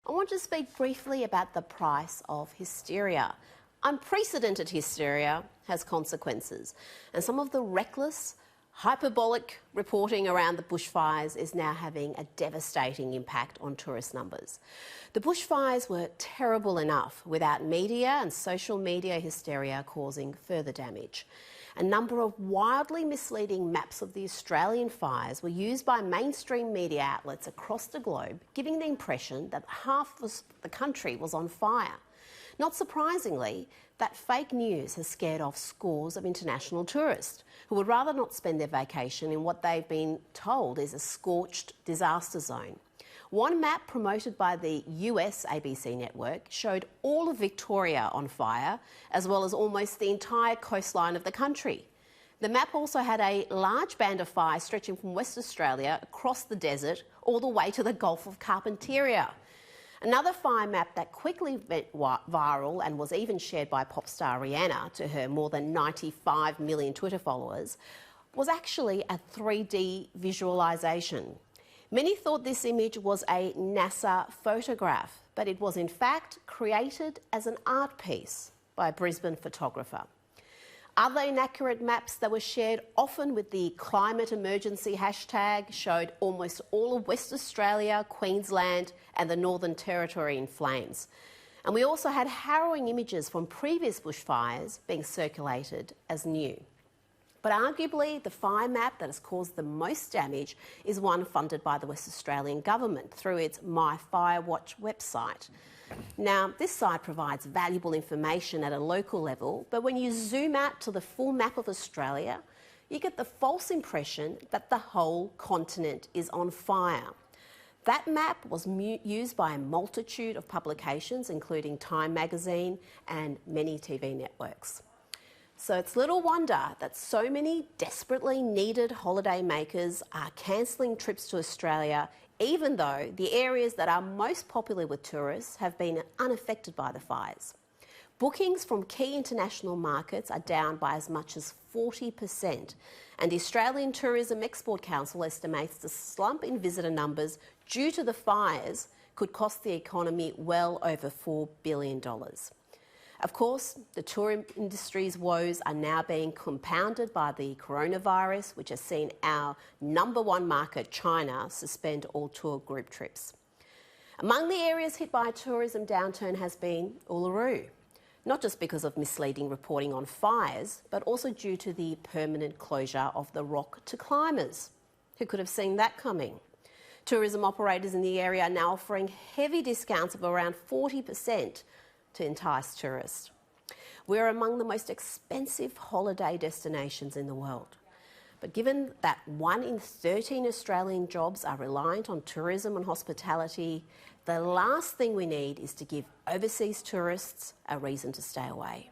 I want to speak briefly about the price of hysteria. Unprecedented hysteria has consequences, and some of the reckless, hyperbolic reporting around the bushfires is now having a devastating impact on tourist numbers. The bushfires were terrible enough without media and social media hysteria causing further damage. A number of wildly misleading maps of the Australian fires were used by mainstream media outlets across the globe, giving the impression that half the country was on fire. Not surprisingly, that fake news has scared off scores of international tourists who would rather not spend their vacation in what they've been told is a scorched disaster zone. One map promoted by the US ABC network showed all of Victoria on fire, as well as almost the entire coastline of the country. The map also had a large band of fire stretching from West Australia across the desert all the way to the Gulf of Carpentaria. Another fire map that quickly went viral and was even shared by pop star Rihanna to her more than 95 million Twitter followers was actually a 3D visualisation. Many thought this image was a NASA photograph, but it was in fact created as an art piece by a Brisbane photographer. Other inaccurate maps that were shared often with the climate emergency hashtag showed almost all of West Australia, Queensland and the Northern Territory in flames. And we also had harrowing images from previous bushfires being circulated as new. But arguably, the fire map that has caused the most damage is one funded by the West Australian Government through its MyFireWatch website. Now, this site provides valuable information at a local level, but when you zoom out to the full map of Australia, you get the false impression that the whole continent is on fire. That map was used by a multitude of publications, including Time magazine and many TV networks. So it's little wonder that so many desperately needed holiday makers are cancelling trips to Australia, even though the areas that are most popular with tourists have been unaffected by the fires. Bookings from key international markets are down by as much as 40%, and the Australian Tourism Export Council estimates the slump in visitor numbers due to the fires could cost the economy well over $4 billion. Of course, the tourism industry's woes are now being compounded by the coronavirus, which has seen our number one market, China, suspend all tour group trips. Among the areas hit by a tourism downturn has been Uluru, not just because of misleading reporting on fires, but also due to the permanent closure of the Rock to climbers. Who could have seen that coming? Tourism operators in the area are now offering heavy discounts of around 40% to entice tourists. We're among the most expensive holiday destinations in the world. But given that 1 in 13 Australian jobs are reliant on tourism and hospitality, the last thing we need is to give overseas tourists a reason to stay away.